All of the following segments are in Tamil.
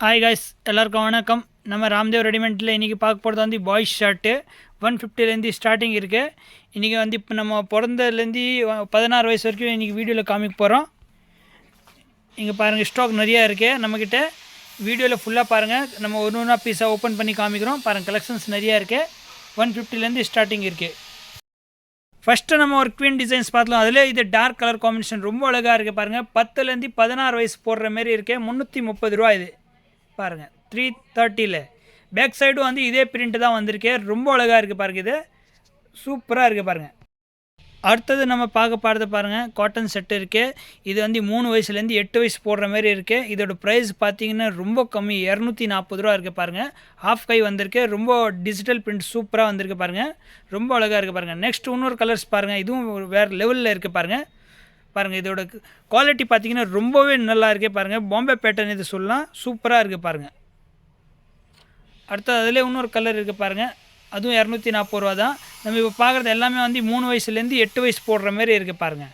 ஹாய் காய்ஸ், எல்லாருக்கும் வணக்கம். நம்ம ராம்தேவ் ரெடிமேட்டில் இன்றைக்கி பார்க்க போகிறது வந்து பாய்ஸ் ஷர்ட்டு 150லேருந்து ஸ்டார்டிங் இருக்குது. இன்றைக்கி வந்து இப்போ நம்ம பிறந்ததுலேருந்து 16 வயசு வரைக்கும் இன்றைக்கி வீடியோவில் காமிக்க போகிறோம். இங்கே பாருங்கள், ஸ்டாக் நிறையா இருக்குது நம்மக்கிட்ட. வீடியோவில் ஃபுல்லாக பாருங்கள், நம்ம ஒன்று பீஸாக ஓப்பன் பண்ணி காமிக்கிறோம். பாருங்கள், கலெக்ஷன்ஸ் நிறையா இருக்குது. 150லேருந்து ஸ்டார்டிங் இருக்குது. ஃபஸ்ட்டு நம்ம ஒரு குவீன் டிசைன்ஸ் பார்த்தலாம். அதில் இது டார்க் கலர் காம்பினேஷன் ரொம்ப அழகாக இருக்குது. பாருங்கள், 10லேருந்து 16 வயசு போடுற மாரி இருக்குது. 330 ரூபா இது. பாருங்கள், 330ல் பேக் சைடும் வந்து இதே பிரிண்ட் தான் வந்திருக்கு. ரொம்ப அழகாக இருக்குது பாருங்கள், இது சூப்பராக இருக்குது பாருங்கள். அடுத்தது நம்ம பார்க்க பாருது பாருங்கள், காட்டன் செட்டு இருக்குது. இது வந்து 3 வயசுலேருந்து 8 வயசு போடுற மாதிரி இருக்குது. இதோட ப்ரைஸ் பார்த்தீங்கன்னா ரொம்ப கம்மி, 240 ரூபா இருக்குது பாருங்கள். ஹாஃப் கை வந்திருக்கு. ரொம்ப டிஜிட்டல் பிரிண்ட் சூப்பராக வந்திருக்கு பாருங்கள். ரொம்ப அழகாக இருக்குது பாருங்கள். நெக்ஸ்ட் இன்னொரு கலர்ஸ் பாருங்கள், இதுவும் வேறு லெவலில் இருக்குது பாருங்கள். பாருங்கள், இதோட குவாலிட்டி பார்த்தீங்கன்னா ரொம்பவே நல்லா இருக்குது பாருங்கள். பாம்பே பேட்டர்ன் இது சொல்லலாம், சூப்பராக இருக்குது பாருங்கள். அடுத்தது அதில் இன்னொரு கலர் இருக்குது பாருங்கள், அதுவும் 240 ரூபா தான். நம்ம இப்போ பார்க்குறது எல்லாமே வந்து 3 வயசுலேருந்து 8 வயசு போடுற மாதிரி இருக்குது பாருங்கள்.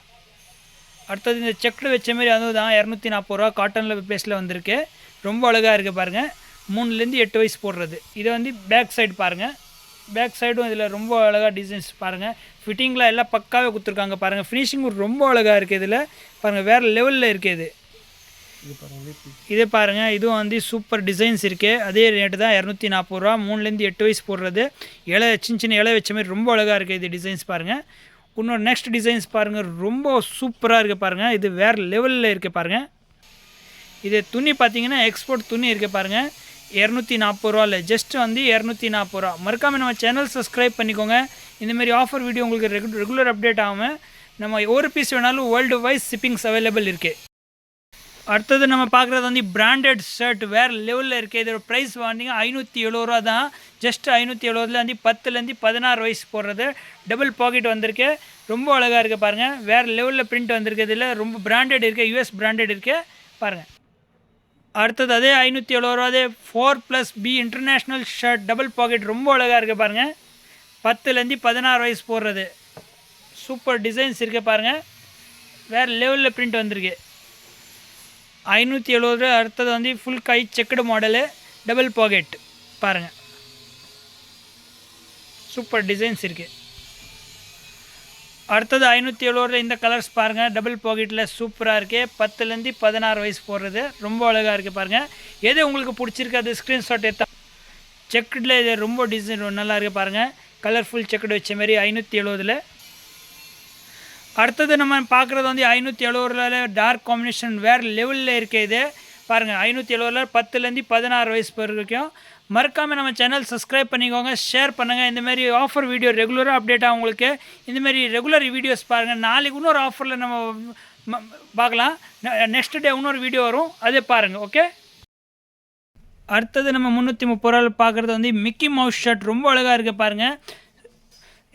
அடுத்தது இந்த செக்குடு வச்ச மாதிரி அதுவும் தான் 240 ரூபா. காட்டனில் பேஸில் வந்திருக்கு. ரொம்ப அழகாக இருக்குது பாருங்கள். 3லேருந்து 8 வயசு போடுறது. இதை வந்து பேக் சைடு பாருங்கள். பேக் சைடும் இதில் ரொம்ப அழகாக டிசைன்ஸ் பாருங்கள். ஃபிட்டிங்கில் எல்லாம் பக்காவே கொடுத்துருக்காங்க பாருங்கள். ஃபினிஷிங்கும் ரொம்ப அழகாக இருக்குது. இதில் பாருங்கள், வேறு லெவலில் இருக்குது இதே பாருங்கள். இதுவும் வந்து சூப்பர் டிசைன்ஸ் இருக்குது. அதே ரேட்டு தான் 240 ரூபா. 3லேருந்து 8 வயசு போடுறது. சின்ன இலை வச்ச மாதிரி ரொம்ப அழகாக இருக்குது இது டிசைன்ஸ் பாருங்கள். இன்னொரு நெக்ஸ்ட் டிசைன்ஸ் பாருங்கள், ரொம்ப சூப்பராக இருக்குது பாருங்கள். இது வேறு லெவலில் இருக்குது பாருங்கள். இது துணி பார்த்தீங்கன்னா எக்ஸ்போர்ட் துணி இருக்குது பாருங்கள். 240 ரூபா இல்லை, ஜஸ்ட் வந்து 240 ரூபா. மறக்காமல் நம்ம சேனல் சப்ஸ்கிரைப் பண்ணிக்கோங்க. இந்தமாரி ஆஃபர் வீடியோ உங்களுக்கு ரெகுலர் அப்டேட் ஆகாமல் நம்ம ஒரு பீஸ் வேணாலும் வேர்ல்டு வைஸ் ஷிப்பிங்ஸ் அவைலபிள் இருக்குது. அடுத்தது நம்ம பார்க்குறது வந்து பிராண்டட் ஷர்ட் வேறு லெவலில் இருக்குது. இதோட ப்ரைஸ் வாங்கிங்க 570 ரூபா தான். ஜஸ்ட் 570 வந்து 10லேருந்து 16 வயசு போடுறது. டபுள் பாக்கெட் வந்திருக்கு. ரொம்ப அழகாக இருக்குது பாருங்கள். வேறு லெவலில் பிரிண்ட் வந்திருக்கு. இதில் ரொம்ப பிராண்டட் இருக்குது, யூஎஸ் பிராண்டட் இருக்குது பாருங்கள். அடுத்தது அதே 570 ரூபாதே 4+B international shirt double pocket. ரொம்ப அழகாக இருக்குது பாருங்கள். 10லேருந்து 16 வயசு போடுறது. சூப்பர் டிசைன்ஸ் இருக்குது பாருங்கள். வேறு லெவலில் பிரிண்ட் வந்திருக்கு. 570 ரூபா. அடுத்தது வந்து ஃபுல் கை செக்குடு மாடலு டபுள் பாக்கெட் பாருங்கள். சூப்பர் டிசைன்ஸ் இருக்குது. அடுத்தது 570 ரூபா. இந்த கலர்ஸ் பாருங்கள், டபுள் பாக்கெட்டில் சூப்பராக இருக்குது. 10லேருந்து 16 வயசு போடுறது. ரொம்ப அழகாக இருக்குது பாருங்கள். எது உங்களுக்கு பிடிச்சிருக்கு அது ஸ்க்ரீன்ஷாட் எடுத்தா. செக்குடில் இது ரொம்ப டிசைன் நல்லா இருக்குது பாருங்கள். கலர்ஃபுல் செக்குடு வச்ச மாதிரி 570ல். அடுத்தது நம்ம பார்க்குறது வந்து 570 டார்க் காம்பினேஷன் வேறு லெவலில் இருக்குது. இது பாருங்கள், 570 10லேருந்து 16 வயசு வரைக்கும். மறக்காமல் நம்ம சேனல் சப்ஸ்கிரைப் பண்ணிக்கோங்க, ஷேர் பண்ணுங்கள். இந்தமாரி ஆஃபர் வீடியோ ரெகுலராக அப்டேட் ஆகும் உங்களுக்கு. இந்தமாரி ரெகுலர் வீடியோஸ் பாருங்கள். நாளைக்கு இன்னொரு ஆஃபரில் நம்ம பார்க்கலாம். நெக்ஸ்ட் டே இன்னொரு வீடியோ வரும், அதே பாருங்கள். ஓகே. அடுத்தது நம்ம 330 ரூபாவில் பார்க்குறது வந்து மிக்கி மவுஸ் ஷர்ட். ரொம்ப அழகாக இருக்குது பாருங்கள்.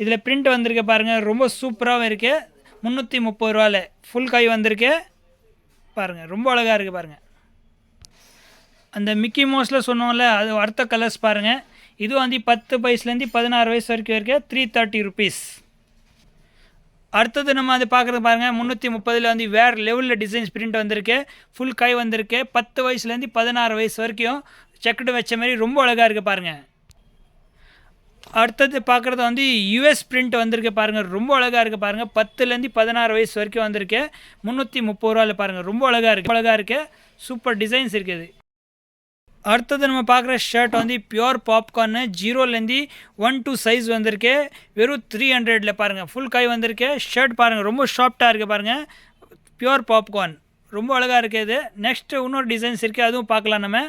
இதில் பிரிண்ட் வந்திருக்கு பாருங்கள். ரொம்ப சூப்பராகவும் இருக்குது. 330 ரூபாவில் ஃபுல் கை வந்திருக்கு பாருங்கள். ரொம்ப அழகாக இருக்குது பாருங்கள். அந்த மிக்கி மவுஸில் சொன்னோம்ல, அது அடுத்த கலர்ஸ் பாருங்கள். இது வந்து 10 வயசுலேருந்து 16 வயசு வரைக்கும் இருக்குது. 330 ருபீஸ். அடுத்தது நம்ம அது பார்க்குறது பாருங்கள், 330ல் வந்து வேறு லெவலில் டிசைன்ஸ் பிரிண்ட் வந்திருக்கு. ஃபுல் கை வந்திருக்கு. 10 வயசுலேருந்து 16 வயசு வரைக்கும் செக்குடு வச்ச மாதிரி ரொம்ப அழகாக இருக்குது பாருங்கள். அடுத்தது பார்க்குறது வந்து யூஎஸ் பிரிண்ட் வந்திருக்கு பாருங்கள். ரொம்ப அழகாக இருக்குது பாருங்கள். 10லேருந்து 16 வயசு வரைக்கும் வந்திருக்கு. 330 ரூபாவில் பாருங்கள். ரொம்ப அழகாக இருக்குது. சூப்பர் டிசைன்ஸ் இருக்குது. அடுத்தது நம்ம பார்க்குற ஷர்ட் வந்து பியூர் பாப்கார்னு 0லேருந்து 1 to சைஸ் வந்திருக்கு. வெறும் 300ல் பாருங்கள். ஃபுல் கை வந்திருக்கு. ஷர்ட் பாருங்கள், ரொம்ப சாஃப்டாக இருக்குது பாருங்கள். பியூர் பாப்கார்ன் ரொம்ப அழகாக இருக்குது. நெக்ஸ்ட்டு இன்னொரு டிசைன்ஸ் இருக்குது, அதுவும் பார்க்கலாம் நம்ம.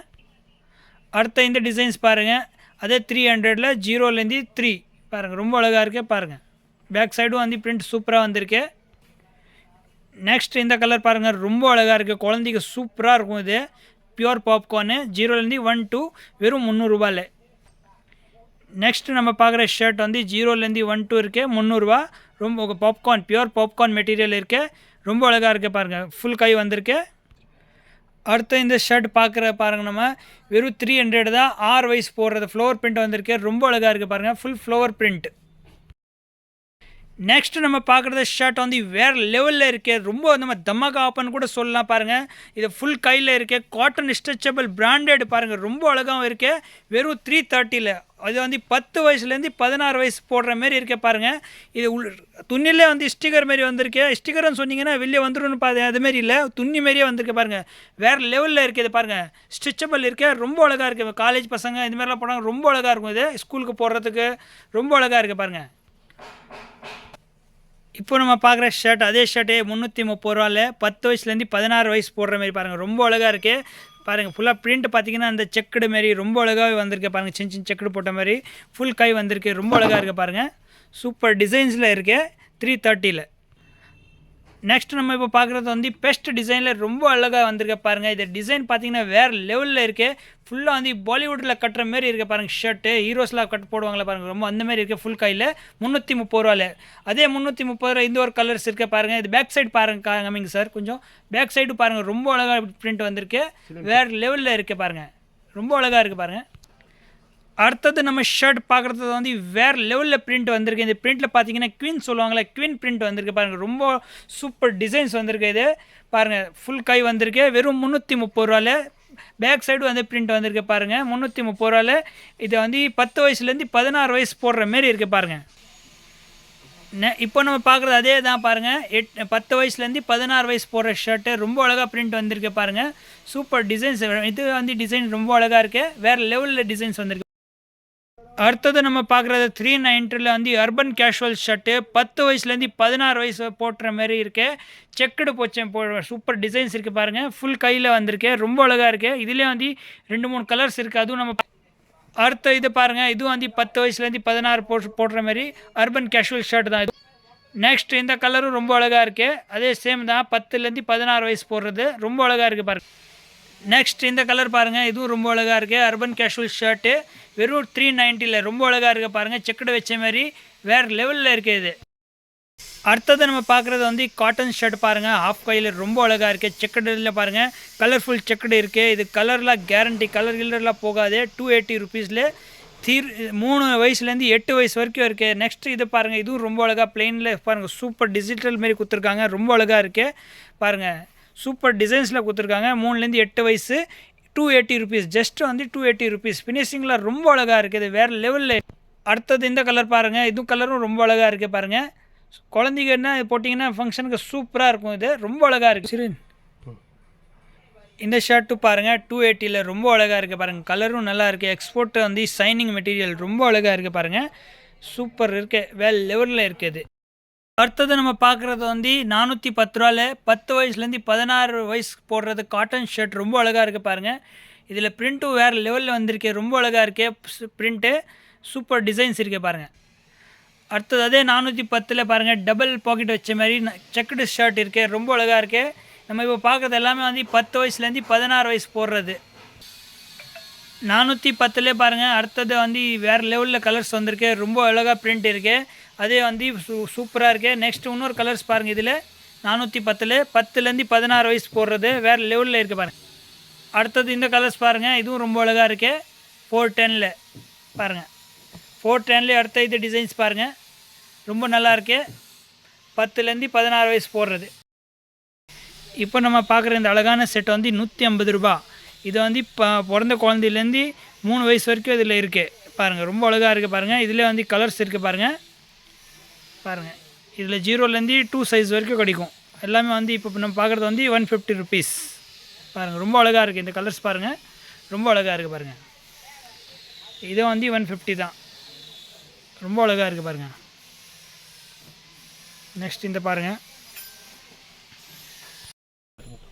அடுத்த இந்த டிசைன்ஸ் பாருங்கள், அதே 300ல் 0லேருந்து 3 பாருங்கள். ரொம்ப அழகாக இருக்குது பாருங்கள். பேக் சைடும் வந்து பிரிண்ட் சூப்பராக வந்திருக்கு. நெக்ஸ்ட் இந்த கலர் பாருங்கள், ரொம்ப அழகாக இருக்குது. குழந்தைக்கு சூப்பராக இருக்கும். இது பியூர் பாப்கார்னு 0லேருந்து 1 to வெறும் 300 ரூபாயில். நெக்ஸ்ட் நம்ம பார்க்குற ஷர்ட் வந்து 0லேருந்து 1 to இருக்குது, 300 ரூபா. ரொம்ப பாப்கார்ன், பியூர் பாப்கார்ன் மெட்டீரியல் இருக்குது. ரொம்ப அழகாக இருக்குது பாருங்கள். ஃபுல் கை வந்திருக்கு. அடுத்த இந்த ஷர்ட் பார்க்குற பாருங்கள், நம்ம வெறும் 300 தான். 6 வயசு போடுறது. ஃப்ளவர் பிரிண்ட் வந்திருக்கு. ரொம்ப அழகாக இருக்குது பாருங்கள். Full flower print. நெக்ஸ்ட் நம்ம பார்க்குறது ஷர்ட் வந்து வேறு லெவலில் இருக்குது. ரொம்ப நம்ம தமாகா ஆப்பன் கூட சொல்லலாம் பாருங்கள். இது ஃபுல் கையில் இருக்குது. காட்டன் ஸ்ட்ரெச்சபிள் பிராண்டட் பாருங்கள். ரொம்ப அழகாகவும் இருக்குது. வெறும் 330ல். அது வந்து 10 வயசுலேருந்து 16 வயசு போடுற மாரி இருக்க பாருங்கள். இது துணிலே வந்து ஸ்டிக்கர் மாரி வந்திருக்கு. ஸ்டிக்கர்னு சொன்னீங்கன்னா வெளியே வந்துடும் அதுமாரி இல்லை, துணி மாரியே வந்திருக்கு பாருங்கள். வேறு லெவலில் இருக்குது. இது பாருங்கள், ஸ்ட்ரெச்சபிள் இருக்குது. ரொம்ப அழகாக இருக்குது. காலேஜ் பசங்க இந்த மாதிரிலாம் போனாங்க ரொம்ப அழகாக இருக்கும். இது ஸ்கூலுக்கு போடுறதுக்கு ரொம்ப அழகாக இருக்குது பாருங்கள். இப்போ நம்ம பார்க்குற ஷர்ட் அதே ஷர்ட்டே 330 ரூபாவில் 10 வயசுலேருந்து 16 வயசு போடுற மாதிரி பாருங்கள். ரொம்ப அழகாக இருக்குது பாருங்கள். ஃபுல்லாக பிரிண்ட் பார்த்தீங்கன்னா அந்த செக்குடு மாரி ரொம்ப அழகாகவே வந்திருக்கு பாருங்கள். சின்ன சின்ன செக்குடு போட்ட மாதிரி ஃபுல் கை வந்திருக்கு. ரொம்ப அழகாக இருக்குது பாருங்கள். சூப்பர் டிசைன்ஸில் இருக்குது 330ல். நெக்ஸ்ட் நம்ம இப்போ பார்க்குறது வந்து பெஸ்ட் டிசைனில் ரொம்ப அழகாக வந்திருக்க பாருங்கள். இது டிசைன் பார்த்தீங்கன்னா வேறு லெவலில் இருக்குது. ஃபுல்லாக வந்து பாலிவுட்டில் கட்டுற மாரி இருக்க பாருங்கள். ஷர்ட்டு ஹீரோஸ்லாம் கட் போடுவாங்களே பாருங்கள். ரொம்ப அந்த மாதிரி இருக்குது. ஃபுல் கையில் 330 ரூபாவில். அதே 330 ரூபா இந்த ஒரு கலர்ஸ் இருக்க பாருங்கள். இது பேக் சைடு பாருங்கள் கம்மிங் சார். கொஞ்சம் பேக் சைடு பாருங்கள். ரொம்ப அழகாக பிரிண்ட் வந்திருக்கு. வேறு லெவலில் இருக்குது பாருங்கள். ரொம்ப அழகாக இருக்குது பாருங்கள். அடுத்தது நம்ம ஷர்ட் பார்க்குறது வந்து வேறு லெவலில் பிரிண்ட் வந்திருக்கு. இந்த பிரிண்ட்டில் பார்த்தீங்கன்னா குவீன் சொல்லுவாங்களே, குவீன் பிரிண்ட் வந்திருக்கு பாருங்கள். ரொம்ப சூப்பர் டிசைன்ஸ் வந்திருக்கு. இது பாருங்கள் ஃபுல் கை வந்திருக்கு. வெறும் 330 ரூபாவில். பேக் சைடு வந்து பிரிண்ட் வந்திருக்கு பாருங்கள். 330 ரூபாவில். இது வந்து 10 வயசுலேருந்து 16 வயசு போடுற மாரி இருக்குது பாருங்கள். இப்போ நம்ம பார்க்குறது அதே தான் பாருங்கள். 10 வயசுலேருந்து 16 வயசு போடுற ஷர்ட்டு ரொம்ப அழகாக பிரிண்ட் வந்திருக்கு பாருங்கள். Super designs. இது வந்து டிசைன் ரொம்ப அழகாக இருக்குது. வேறு லெவலில் டிசைன்ஸ் வந்திருக்கு. அடுத்தது நம்ம பார்க்குறது 390ல் வந்து அர்பன் கேஷுவல் ஷர்ட்டு 10 வயசுலேருந்து 16 வயசு போட்டுற மாதிரி இருக்குது. செக்குடு போச்சேன் சூப்பர் டிசைன்ஸ் இருக்குது பாருங்கள். ஃபுல் கையில் வந்திருக்கு. ரொம்ப அழகாக இருக்குது. இதுலேயே வந்து 2-3 கலர்ஸ் இருக்குது. அதுவும் நம்ம அடுத்த இது பாருங்கள். இதுவும் வந்து 10 வயசுலேருந்து 16 போடுற மாதிரி அர்பன் கேஷுவல் ஷர்ட் தான் இது. நெக்ஸ்ட் இந்த கலரும் ரொம்ப அழகாக இருக்குது. அதே சேம் தான் 10லேருந்து 16 வயசு போடுறது. ரொம்ப அழகாக இருக்குது பாருங்கள். நெக்ஸ்ட் இந்த கலர் பாருங்கள். இதுவும் ரொம்ப அழகாக இருக்குது. அர்பன் கேஷுவல் ஷர்ட்டு வெறும் 390ல். ரொம்ப அழகாக இருக்குது பாருங்கள். செக்குடு வச்ச மாதிரி வேறு லெவலில் இருக்குது இது. அடுத்தது நம்ம பார்க்குறது வந்து காட்டன் ஷர்ட் பாருங்கள். ஆஃப் கையில் ரொம்ப அழகாக இருக்குது. செக்குடில் பாருங்கள். கலர்ஃபுல் செக்குடு இருக்குது. இது கலர்லாம் கேரண்டி. கலர் கில்லர்லாம் போகாது. 280 ருபீஸில் 3 வயசுலேருந்து 8 வயசு வரைக்கும் இருக்குது. நெக்ஸ்ட் இது பாருங்கள். இதுவும் ரொம்ப அழகாக ப்ளெயினில் பாருங்கள். சூப்பர் டிஜிட்டல் மாரி கொடுத்துருக்காங்க. ரொம்ப அழகாக இருக்குது பாருங்கள். சூப்பர் டிசைன்ஸில் கொடுத்துருக்காங்க. 3லேருந்து 8 வயசு 280 ருபீஸ். ஜஸ்ட் வந்து 280 ருபீஸ். ஃபினிஷிங்கில் ரொம்ப அழகாக இருக்குது. வேறு லெவலில். அடுத்தது இந்த கலர் பாருங்கள். இதுவும் கலரும் ரொம்ப அழகாக இருக்குது பாருங்கள். குழந்தைங்கன்னா போட்டிங்கன்னா ஃபங்க்ஷனுக்கு சூப்பராக இருக்கும். இது ரொம்ப அழகாக இருக்குது. சரி, இந்த ஷர்ட்டு பாருங்கள் 280ல் ரொம்ப அழகாக இருக்குது பாருங்கள். கலரும் நல்லா இருக்குது. எக்ஸ்போர்ட் வந்து ஷைனிங் மெட்டீரியல் ரொம்ப அழகாக இருக்குது பாருங்கள். சூப்பர் இருக்குது. வேறு லெவலில் இருக்குது. அடுத்தது நம்ம பார்க்குறது வந்து 410 ரூபாவில் 10 வயசுலேருந்து 16 வயசு போடுறது காட்டன் ஷர்ட் ரொம்ப அழகாக இருக்குது பாருங்கள். இதில் பிரிண்ட்டும் வேறு லெவலில் வந்திருக்கு. ரொம்ப அழகாக இருக்குது பிரிண்ட்டு. சூப்பர் டிசைன்ஸ் இருக்குது பாருங்கள். அடுத்தது அதே 410ல் பாருங்கள் டபுள் பாக்கெட் வச்ச மாதிரி செக்குடு ஷர்ட் இருக்குது. ரொம்ப அழகாக இருக்குது. நம்ம இப்போ பார்க்குறது எல்லாமே வந்து 10 வயசுலேருந்து 16 வயசு போடுறது. 410லே பாருங்கள். அடுத்தது வந்து வேறு லெவலில் கலர்ஸ் வந்திருக்கு. ரொம்ப அழகாக பிரிண்ட் இருக்குது. அதே வந்து சூப்பராக இருக்குது. நெக்ஸ்ட் இன்னொரு கலர்ஸ் பாருங்கள். இதில் 410ல் 10லேருந்து 16 வயசு போடுறது வேறு லெவலில் இருக்குது பாருங்கள். அடுத்தது இந்த கலர்ஸ் பாருங்கள். இதுவும் ரொம்ப அழகாக இருக்குது. 410ல் பாருங்கள். 410லே அடுத்த இது டிசைன்ஸ் பாருங்கள். ரொம்ப நல்லாயிருக்கு. 10லேருந்து 16 வயசு போடுறது. இப்போ நம்ம பார்க்குற இந்த அழகான செட் வந்து 150 ரூபா. இது வந்து பிறந்த குழந்தையிலேருந்து 3 வயசு வரைக்கும் இதில் இருக்குது பாருங்கள். ரொம்ப அழகாக இருக்குது பாருங்கள். இதில் வந்து கலர்ஸ் இருக்குது பாருங்கள். பாருங்கள் இதில் 0லேருந்து 2 சைஸ் வரைக்கும் கிடைக்கும். எல்லாமே வந்து இப்போ நம்ம பார்க்குறது வந்து 150 ருபீஸ் பாருங்கள். ரொம்ப அழகாக இருக்குது. இந்த கலர்ஸ் பாருங்கள். ரொம்ப அழகாக இருக்குது பாருங்கள். இது வந்து 150 தான். ரொம்ப அழகாக இருக்குது பாருங்கள். நெக்ஸ்ட் இந்த பாருங்கள்.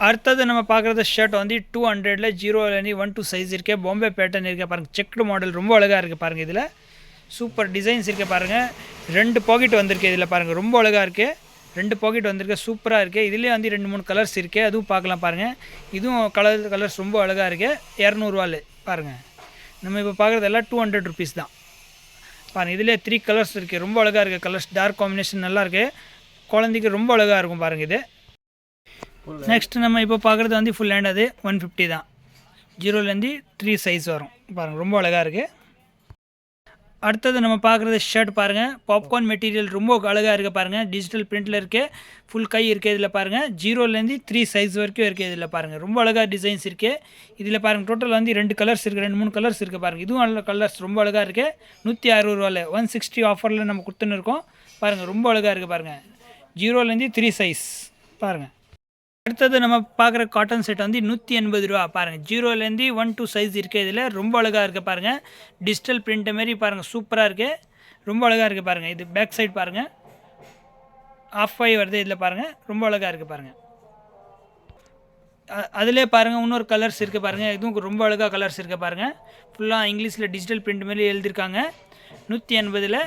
அடுத்தது நம்ம பார்க்குறது ஷர்ட் வந்து 200ல் 0லேருந்து 1 2 சைஸ் இருக்குது. பாம்பே பேட்டர்ன் இருக்குது பாருங்கள். செக்குடு மாடல் ரொம்ப அழகாக இருக்குது பாருங்கள். இதில் சூப்பர் டிசைன்ஸ் இருக்குது பாருங்கள். 2 பாக்கெட் வந்திருக்கு இதில் பாருங்கள். ரொம்ப அழகாக இருக்குது. 2 பாக்கெட் வந்திருக்கு. சூப்பராக இருக்குது. இதிலே வந்து 2-3 கலர்ஸ் இருக்குது. அதுவும் பார்க்கலாம் பாருங்கள். இதுவும் கலர்ஸ் ரொம்ப அழகாக இருக்குது. 200 ரூபாவில் பாருங்கள். நம்ம இப்போ பார்க்குறது எல்லாம் 200 ருபீஸ் தான் பாருங்கள். இதிலே 3 கலர்ஸ் இருக்குது. ரொம்ப அழகாக இருக்குது. கலர்ஸ் டார்க் காம்பினேஷன் நல்லாயிருக்கு. குழந்தைக்கு ரொம்ப அழகாக இருக்கும் பாருங்கள் இது. நெக்ஸ்ட் நம்ம இப்போ பார்க்குறது வந்து ஃபுல் ஹேண்ட். அது 150 தான். 0லேருந்து 3 சைஸ் வரும் பாருங்கள். ரொம்ப அழகாக இருக்குது. அடுத்தது நம்ம பார்க்குறது ஷர்ட் பாருங்கள். பாப்கார்ன் மெட்டீரியல் ரொம்ப அழகாக இருக்குது பாருங்கள். டிஜிட்டல் பிரிண்டில் இருக்குது. ஃபுல் கை இருக்குது இதில் பாருங்கள். 0லேருந்து 3 சைஸ் வரைக்கும் இருக்குது இதில் பாருங்கள். ரொம்ப அழகாக டிசைன்ஸ் இருக்குது இதில் பாருங்கள். டோட்டல் வந்து 2 கலர்ஸ் இருக்குது, 2-3 கலர்ஸ் இருக்குது பாருங்கள். இதுவும் நல்ல கலர்ஸ் ரொம்ப அழகாக இருக்குது. 160 160 ஆஃபரில் நம்ம கொடுத்துன்னு இருக்கோம் பாருங்கள். ரொம்ப அழகாக இருக்குது பாருங்கள். 0லேருந்து 3 சைஸ் பாருங்கள். அடுத்தது நம்ம பார்க்குற காட்டன் செட் வந்து 180 ரூபா பாருங்கள். 0லேருந்து 1 2 சைஸ் இருக்குது இதில். ரொம்ப அழகாக இருக்குது பாருங்கள். டிஜிட்டல் பிரிண்ட் மாரி பாருங்கள். சூப்பராக இருக்குது. ரொம்ப அழகாக இருக்குது பாருங்கள். இது பேக் சைட் பாருங்கள். ஆஃப் ஆகி வருது இதில் பாருங்கள். ரொம்ப அழகாக இருக்குது பாருங்கள். அதிலே பாருங்கள் இன்னொரு கலர்ஸ் இருக்குது பாருங்கள். இதுவும் ரொம்ப அழகாக கலர்ஸ் இருக்குது பாருங்கள். ஃபுல்லாக இங்கிலீஷில் டிஜிட்டல் பிரிண்ட் மாரி எழுதியிருக்காங்க. 180ல்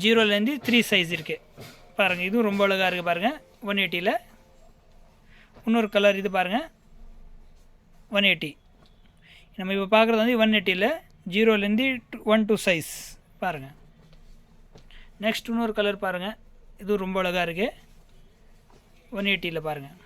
0லேருந்து 3 சைஸ் இருக்குது பாருங்கள். இதுவும் ரொம்ப அழகாக இருக்குது பாருங்கள். 180ல் இன்னொரு கலர் இது பாருங்கள். 180 நம்ம இப்போ பார்க்குறது வந்து 180ல் 0லேருந்து 1 2 சைஸ் பாருங்கள். நெக்ஸ்ட் இன்னொரு கலர் பாருங்கள். இதுவும் ரொம்ப அழகாக இருக்குது. 180ல் பாருங்கள்.